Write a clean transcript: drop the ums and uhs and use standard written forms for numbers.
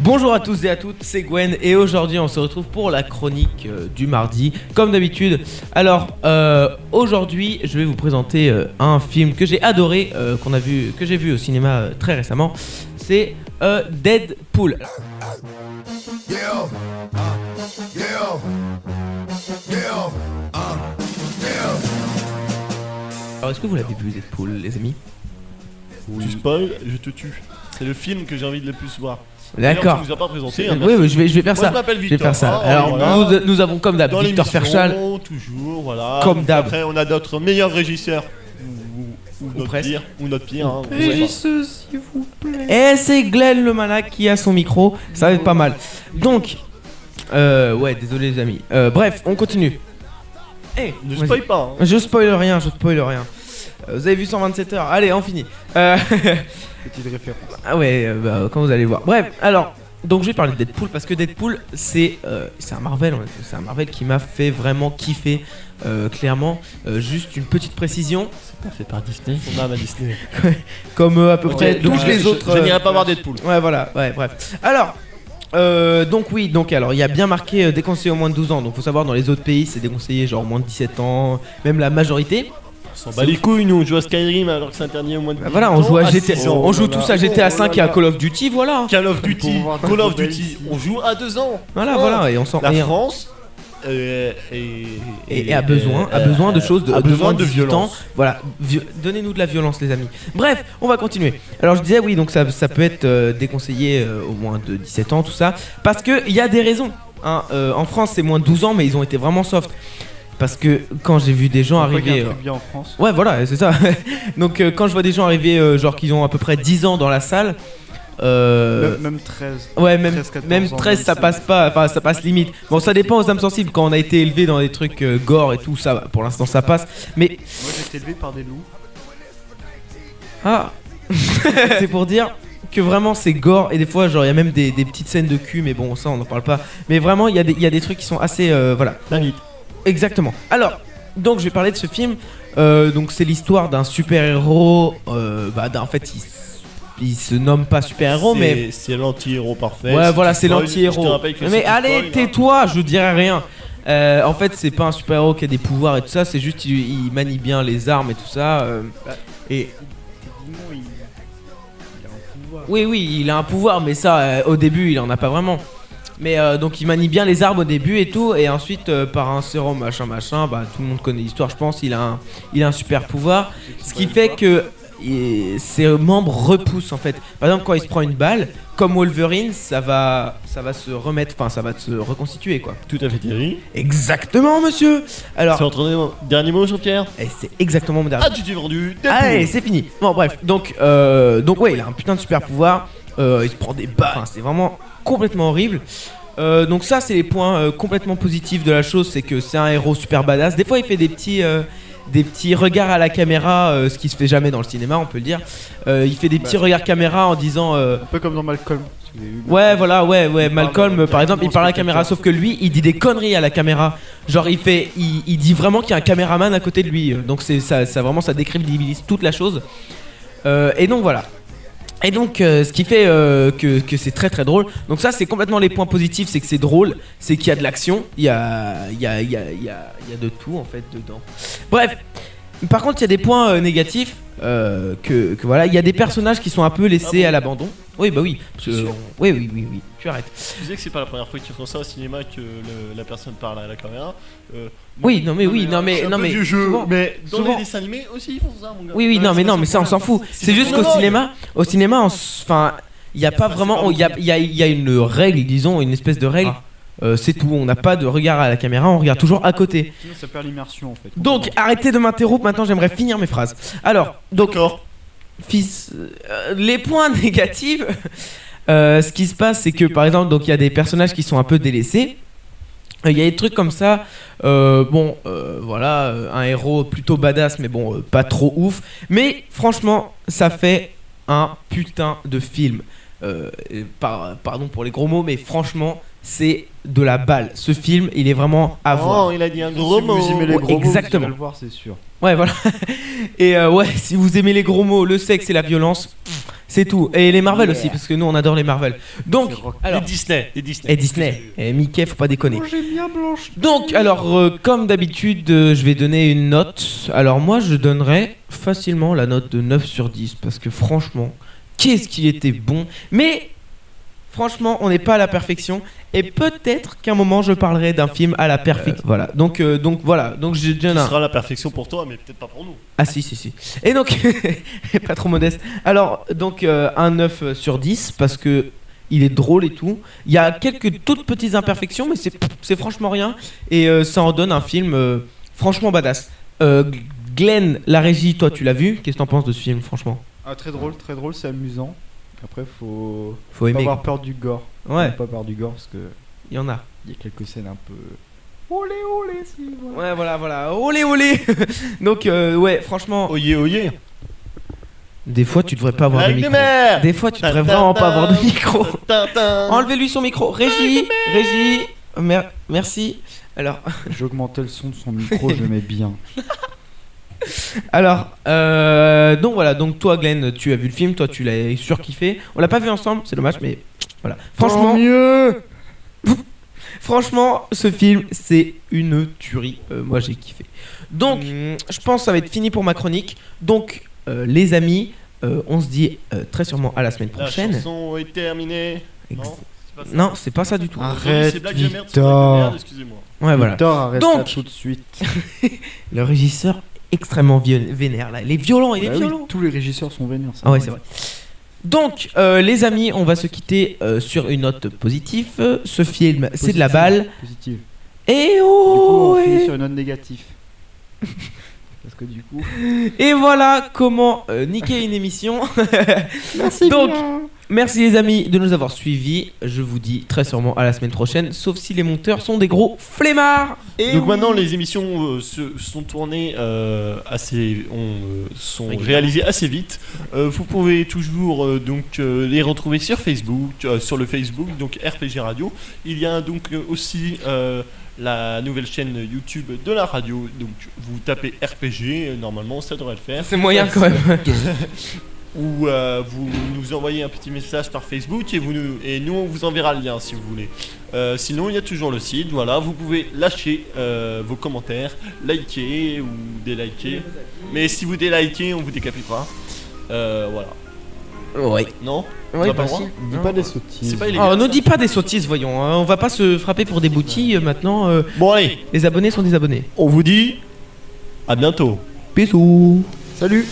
Bonjour à tous et à toutes, c'est Gwen et aujourd'hui on se retrouve pour la chronique du mardi comme d'habitude. Alors aujourd'hui je vais vous présenter un film que j'ai adoré, que j'ai vu au cinéma très récemment. C'est Deadpool. Alors est-ce que vous l'avez vu Deadpool les amis? Tu spoil, je te tue. C'est le film que j'ai envie de le plus voir. D'accord. Tu nous as pas présenté. Oui, je vais faire ça. Moi, je m'appelle Victor. Je vais faire ça. Alors, voilà. nous avons comme d'hab Victor Ferchal. Toujours, voilà. Comme d'hab. Après, on a d'autres meilleurs régisseurs. Ou notre pire. Hein, Régisseur, s'il vous plaît. Et c'est Glenn le Malak qui a son micro. Ça va être pas mal. Donc, ouais, désolé les amis. Bref, on continue. Hey, ne spoil pas. Hein. Je spoil rien. Vous avez vu 127 heures. Allez, on finit. Petite référence. Ah ouais, quand vous allez voir. Bref, alors, donc je vais parler de Deadpool parce que Deadpool, c'est un Marvel. C'est un Marvel qui m'a fait vraiment kiffer. Clairement, juste une petite précision. C'est pas fait par Disney. On a Disney. Comme à peu près tous les autres. Je n'irai pas voir Deadpool. Ouais, voilà. Ouais, bref. Alors. Alors il y a bien marqué déconseillé au moins de 12 ans. Donc faut savoir dans les autres pays c'est déconseillé genre moins de 17 ans, même la majorité. On s'en bat les couilles, nous on joue à Skyrim alors que c'est interdit au moins de 18 ans. Voilà, on joue à GTA, on joue tous à GTA 5 et à Call of Duty, voilà. Call of Duty, on joue à 2 ans. Voilà, et on s'en. La France a besoin de choses de violence. Voilà, donnez-nous de la violence les amis. Bref, on va continuer. Alors je disais oui, donc ça peut être déconseillé au moins de 17 ans tout ça parce que il y a des raisons hein. En France c'est moins de 12 ans mais ils ont été vraiment soft. Parce que quand j'ai vu des gens arriver. Bien en France. Ouais, voilà, c'est ça. Donc, quand je vois des gens arriver, genre qu'ils ont à peu près 10 ans dans la salle. Même 13. Ouais, même 13, ça passe pas. Enfin, ça passe limite. Bon, ça dépend aux âmes sensibles. Quand on a été élevé dans des trucs gore et tout, ça, pour l'instant, ça passe. Mais. Moi, j'ai été élevé par des loups. Ah c'est pour dire que vraiment c'est gore et des fois genre il y a même des petites scènes de cul mais bon ça on en parle pas mais vraiment il y a des trucs qui sont assez voilà. Exactement. Alors, donc je vais parler de ce film. Donc c'est l'histoire d'un super-héros. En fait, il se nomme pas super-héros, mais c'est l'anti-héros parfait. Ouais, voilà, c'est l'anti-héros. Mais allez, spoil, tais-toi, je dirai rien. En fait, c'est pas un super-héros qui a des pouvoirs et tout ça. C'est juste il manie bien les armes et tout ça. Et il a un pouvoir. oui, il a un pouvoir, mais ça, au début, il en a pas vraiment. Mais donc il manie bien les arbres au début et tout et ensuite par un sérum machin tout le monde connaît l'histoire je pense il a un super pouvoir ce qui fait que ses membres repoussent en fait. Par exemple quand il se prend une balle comme Wolverine ça va se remettre, enfin ça va se reconstituer quoi. Tout à fait Thierry. Exactement monsieur. Alors c'est votre dernier mot Jean-Pierre. Et c'est exactement mon dernier. Ah tu t'es vendu. Allez c'est fini. Bon bref donc ouais il a un putain de super pouvoir. Il se prend des balles. Enfin, c'est vraiment complètement horrible. Donc ça c'est les points complètement positifs de la chose, c'est que c'est un héros super badass. Des fois il fait des petits regards à la caméra, ce qui se fait jamais dans le cinéma on peut le dire. Il fait des petits regards caméra en disant un peu comme dans Malcolm. Ouais voilà ouais Malcolm par exemple il parle à la caméra sauf que lui il dit des conneries à la caméra. Genre il dit vraiment qu'il y a un caméraman à côté de lui. Donc c'est ça vraiment ça décrédibilise toute la chose. Et donc voilà. Et donc ce qui fait que c'est très très drôle. Donc ça c'est complètement les points positifs, c'est que c'est drôle, c'est qu'il y a de l'action, il y a de tout en fait dedans. Bref, par contre il y a des points négatifs que voilà, il y a des personnages qui sont un peu laissés à l'abandon. Oui bah oui, parce que, oui, tu arrêtes. Tu disais que c'est pas la première fois qu'ils font ça au cinéma que la personne parle à la caméra. Non mais du jeu, souvent, mais dans les dessins animés aussi ils font ça mon gars. Oui non mais ça on s'en fout. C'est juste qu'au cinéma enfin il y a pas vraiment il y a une règle disons une espèce de règle. C'est tout, on n'a pas de regard à la caméra, on regarde toujours à côté. Sinon ça perd l'immersion en fait. Donc arrêtez de m'interrompre, maintenant j'aimerais finir mes phrases. Alors, donc les points négatifs, ce qui se passe c'est que par exemple donc il y a des personnages qui sont un peu délaissés. Il y a des trucs comme ça, voilà, un héros plutôt badass mais bon, pas trop ouf. Mais franchement, ça fait un putain de film. Pardon pour les gros mots, mais franchement, c'est de la balle. Ce film, il est vraiment à voir. Oh, il a dit un gros mot. Si vous aimez les gros exactement. mots, vous allez le voir, c'est sûr. Ouais, voilà. Et ouais, si vous aimez les gros mots, le sexe et la violence, C'est tout. Et les Marvel aussi, parce que nous on adore les Marvel. Donc, alors. Les Disney. Et Disney. Et Mickey, faut pas déconner. Oh, j'aime bien Blanche. Donc, alors, comme d'habitude, je vais donner une note. Alors, moi, je donnerais facilement la note de 9 sur 10. Parce que franchement, qu'est-ce qu'il était bon. Mais, franchement, on n'est pas à la perfection. Et peut-être qu'à un moment, je parlerai d'un film à la perfection. Voilà. Donc voilà. Donc, je donne Ce un. sera la perfection pour toi, mais peut-être pas pour nous. Ah, si. Et donc, pas trop modeste. Alors, donc, un 9 sur 10. Parce que. Il est drôle et tout. Il y a quelques toutes petites imperfections, mais c'est franchement rien. Et ça en donne un film franchement badass. Glenn, la régie, toi tu l'as vu. Qu'est-ce que t'en penses de ce film, franchement? Ah, très drôle, c'est amusant. Après, faut Faut pas aimer. avoir peur du gore. Ouais, Faut pas peur du gore parce que il y en a. il y a quelques scènes un peu. Olé, si. Voilà. Ouais, voilà. Olé. Donc, ouais, franchement, Oyez. des fois tu devrais pas avoir de Avec des micro. mères. Des fois tu devrais vraiment pas avoir de micro. Tintin. Enlevez-lui son micro. Régie. Merci. Alors. J'augmentais le son de son micro, je le mets bien. Alors, donc voilà, donc toi Glenn, tu as vu le film, toi tu l'as surkiffé. On l'a pas vu ensemble, c'est dommage, mais voilà. Tant mieux. Franchement, ce film, c'est une tuerie. Moi, j'ai kiffé. Donc, je pense que ça va être fini pour ma chronique. Donc, les amis, on se dit très sûrement à la semaine La prochaine. chanson est terminée. Ex- Non, c'est pas ça. Non, c'est pas ça du tout. Arrête, C'est Black de merde, c'est Victor. Black de merde, excusez-moi. Ouais, voilà. Victor, arrête Donc- ça tout de suite. Le régisseur extrêmement vénère là. Il est violent, il est Bah oui, violent. tous les régisseurs sont vénères. Ah ouais, c'est vrai. Donc, les amis, on va se quitter sur une note positive. Ce film, c'est de la balle. Positive. Et Du coup, oh, on finit ouais. sur une note négative. Parce que du coup. Et voilà comment niquer une émission. Merci. Donc, merci les amis de nous avoir suivis. Je vous dis très sûrement à la semaine prochaine, sauf si les monteurs sont des gros flemmards. Et Donc oui. maintenant les émissions sont tournées sont réalisées assez vite. Vous pouvez toujours les retrouver sur Facebook, sur le Facebook donc RPG Radio. Il y a donc aussi la nouvelle chaîne YouTube de la radio. Donc vous tapez RPG, normalement ça devrait le faire. C'est moyen quand même. Ou vous nous envoyez un petit message par Facebook et nous on vous enverra le lien si vous voulez. Sinon il y a toujours le site, voilà, vous pouvez lâcher vos commentaires, liker ou déliker. Mais si vous délikez on vous décapitera. Voilà. Ouais. Non Ouais, On a pas le droit Dis pas des sottises. C'est pas illégal. Oh, ne dis pas des sottises, voyons. Hein. On va pas se frapper pour des boutilles maintenant. Bon allez, Les abonnés sont des abonnés. on vous dit à bientôt. Bisous. Salut.